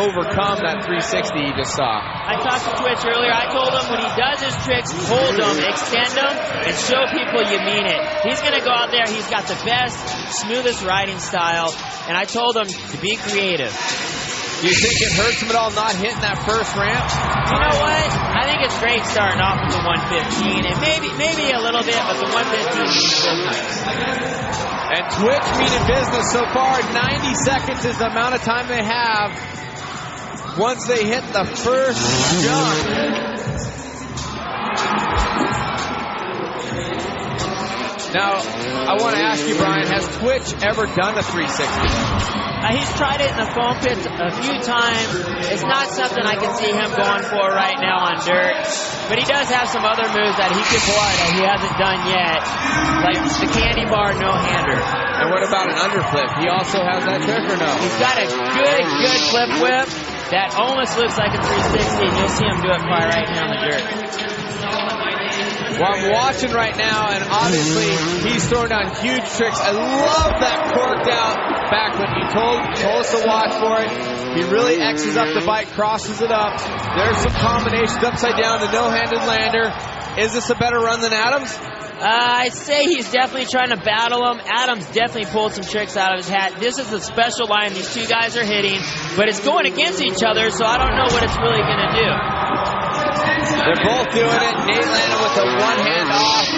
overcome that 360 you just saw. I talked to Twitch earlier. I told him when he does his tricks, hold them, extend them, and show people you mean it. He's going to go out there. He's got the best, smoothest riding style, and I told him to be creative. Do you think it hurts him at all not hitting that first ramp? You know what? I think it's great starting off with the 115, and maybe a little bit, but the 115 means business. And Twitch meaning business so far. 90 seconds is the amount of time they have once they hit the first jump. Now, I want to ask you, Brian, has Twitch ever done a 360? He's tried it in the foam pits a few times. It's not something I can see him going for right now on dirt. But he does have some other moves that he could pull out that he hasn't done yet, like the candy bar no-hander. And what about an underflip? He also has that trick or no? He's got a good flip whip that almost looks like a 360, and you'll see him do it probably right here on the dirt. Well, I'm watching right now, and obviously he's throwing down huge tricks. I love that corked out back when you told us to watch for it. He really X's up the bike, crosses it up. There's some combinations upside down, the no-handed lander. Is this a better run than Adams? I'd say he's definitely trying to battle him. Adams definitely pulled some tricks out of his hat. This is a special line these two guys are hitting, but it's going against each other, so I don't know what it's really going to do. They're both doing it. Nate landed with the one hand off.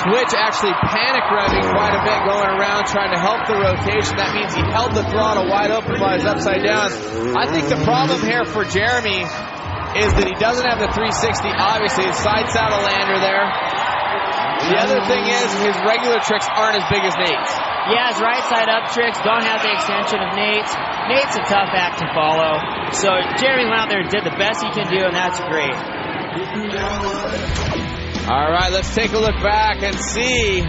Twitch actually panic revving quite a bit going around trying to help the rotation. That means he held the throttle wide open while he's upside down. I think the problem here for Jeremy is that he doesn't have the 360. Obviously, his side saddle lander there. The other thing is his regular tricks aren't as big as Nate's. Yeah, his right side up tricks don't have the extension of Nate's. Nate's a tough act to follow. So Jeremy went out there and did the best he can do, and that's great. All right, let's take a look back and see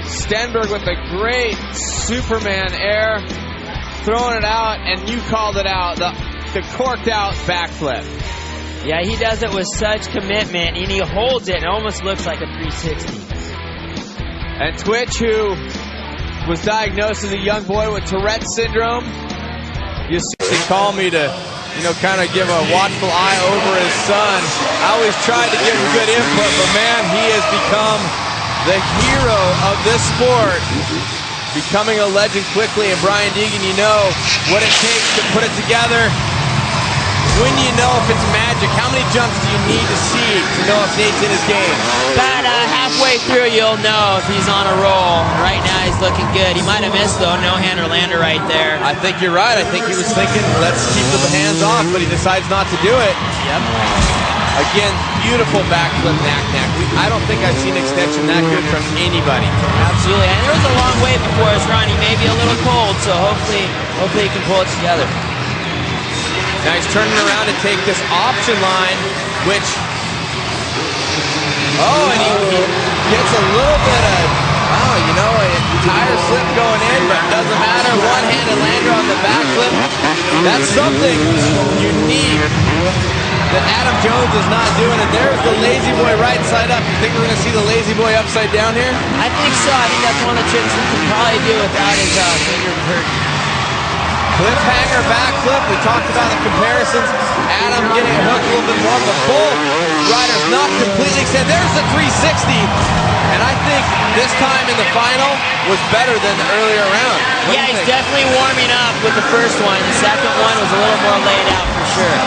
Stenberg with a great Superman air, throwing it out, and you called it out, the corked out backflip. Yeah, he does it with such commitment, and he holds it, and it almost looks like a 360. And Twitch, who was diagnosed as a young boy with Tourette's syndrome, you see, they call me to, kind of give a watchful eye over his son. I always tried to give him good input, but man, he has become the hero of this sport, becoming a legend quickly. And Brian Deegan, you know what it takes to put it together. When you know if it's magic, how many jumps do you need to see to know if Nate's in his game? About halfway through, you'll know if he's on a roll. Right now, he's looking good. He might have missed, though, no-hander lander right there. I think you're right. I think he was thinking, let's keep the hands off, but he decides not to do it. Yep. Again, beautiful backflip knack-knack. I don't think I've seen extension that good from anybody. Absolutely. And there was a long way before his run. He may be a little cold, so hopefully he can pull it together. Now he's turning around to take this option line, which, and he gets a little bit of, a tire slip going in, but it doesn't matter. One-handed lander on the backflip. That's something unique that Adam Jones is not doing. And there's the lazy boy right side up. You think we're going to see the lazy boy upside down here? I think so. I think that's one of the tricks he can probably do without his finger hurting. Cliffhanger backflip. We talked about the comparisons. Adam getting a hook a little bit more, but both riders not completely extended. There's the 360. And I think this time in the final was better than the earlier round. Yeah, he's definitely warming up with the first one. The second one was a little more laid out for sure.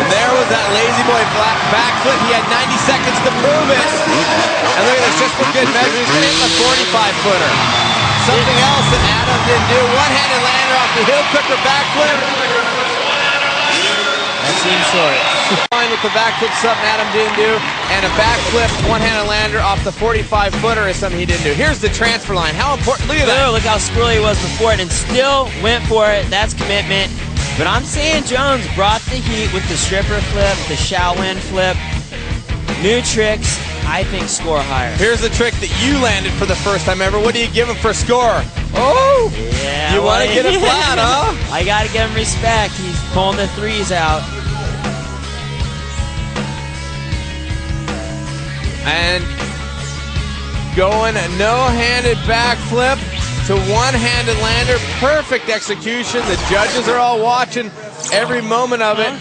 And there was that lazy boy backflip. He had 90 seconds to prove it. And look at this, just for good measure, he's going to hit the 45-footer. Something else that Adam didn't do. One-handed lander off the hill cooker backflip. That seems short. Fine with the backflip, something Adam didn't do. And a backflip, one-handed lander off the 45-footer is something he didn't do. Here's the transfer line. How important, look at that. Look how squirrely he was before it and still went for it. That's commitment. But I'm saying Jones brought the heat with the stripper flip, the Shaolin flip. New tricks. I think score higher. Here's the trick that you landed for the first time ever. What do you give him for score? Oh! Yeah. You want to get it flat, huh? I got to give him respect. He's pulling the threes out. And going a no-handed backflip. to one-handed lander. Perfect execution. The judges are all watching every moment of it.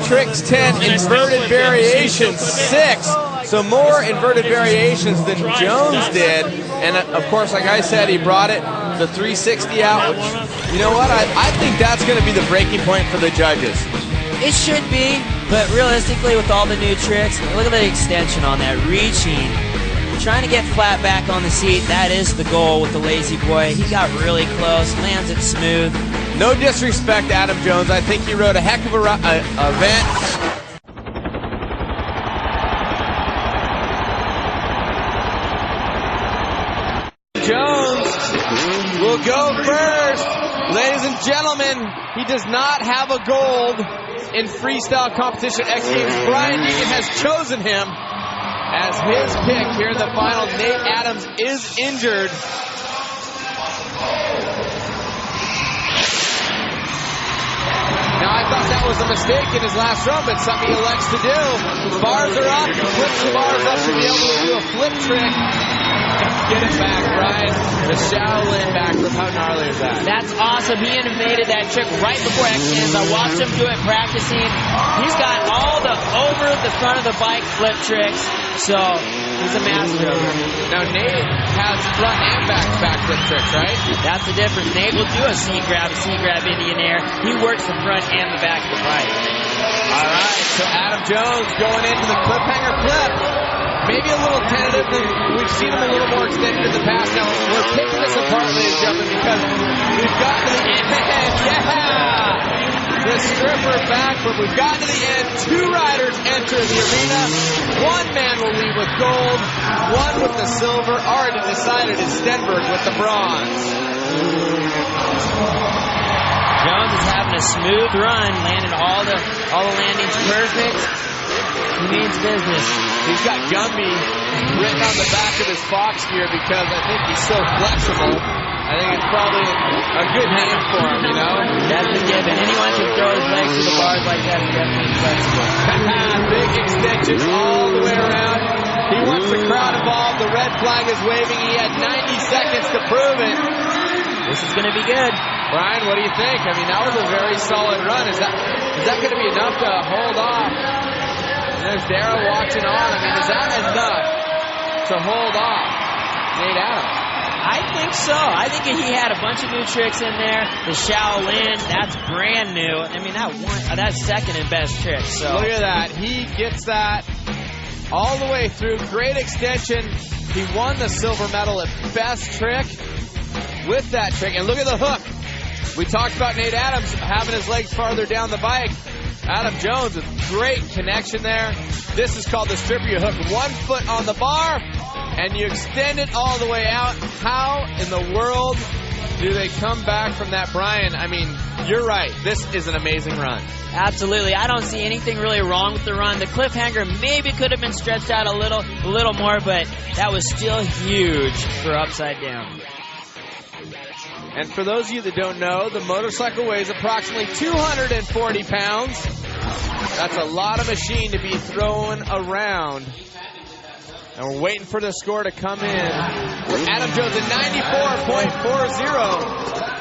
Tricks 10, inverted variations 6. So more inverted variations than Jones did. And of course, like I said, he brought it the 360 out, which, you know what, I think that's going to be the breaking point for the judges. It should be, but realistically, with all the new tricks, look at the extension on that, reaching, trying to get flat back on the seat. That is the goal with the Lazy Boy. He got really close, lands it smooth. No disrespect to Adam Jones. I think he rode a heck of a event. Jones will go first. Ladies and gentlemen, he does not have a gold in freestyle competition X Games. Brian Deegan has chosen him as his pick here in the final. Nate Adams is injured. Now, I thought that was a mistake in his last run, but something he elects to do. The bars are up. He flips the bars up to be able to do a flip trick. Get it back, Brian. The Shaolin backflip. How gnarly is that? That's awesome. He innovated that trick right before X Games. I watched him do it practicing. He's got all the over the front of the bike flip tricks. So he's a master of it. Now Nate has front and back flip tricks, right? That's the difference. Nate will do a C grab Indian air. He works the front and the back of the bike. All right, so Adam Jones going into the cliffhanger flip. Maybe a little tentative. We've seen him a little more extended in the past. Now, we're picking this apart, ladies and gentlemen, because we've gotten to the end. Yeah! The stripper backflip. We've gotten to the end. 2 riders enter the arena. 1 man will leave with gold. 1 with the silver. Already decided is Stenberg with the bronze. Jones is having a smooth run, landing all the landings perfect. He means business. He's got Gumby written on the back of his Fox gear because I think he's so flexible. I think it's probably a good name for him, you know? That's a given. Anyone can throw his legs to the bars like that is definitely flexible. Big extensions all the way around. He wants the crowd involved. The red flag is waving. He had 90 seconds to prove it. This is going to be good. Brian, what do you think? I mean, that was a very solid run. Is that going to be enough to hold off? There's Darrell watching on. I mean, is that enough to hold off Nate Adams? I think so. I think he had a bunch of new tricks in there. The Shaolin, that's brand new. I mean, that's second and best trick. So look at that. He gets that all the way through. Great extension. He won the silver medal at best trick with that trick. And look at the hook. We talked about Nate Adams having his legs farther down the bike. Adam Jones with great connection there. This is called the stripper. You hook 1 foot on the bar and you extend it all the way out. How in the world do they come back from that, Brian? I mean, you're right. This is an amazing run. Absolutely. I don't see anything really wrong with the run. The cliffhanger maybe could have been stretched out a little more, but that was still huge for upside down. And for those of you that don't know, the motorcycle weighs approximately 240 pounds. That's a lot of machine to be thrown around. And we're waiting for the score to come in. Adam Jones at 94.40.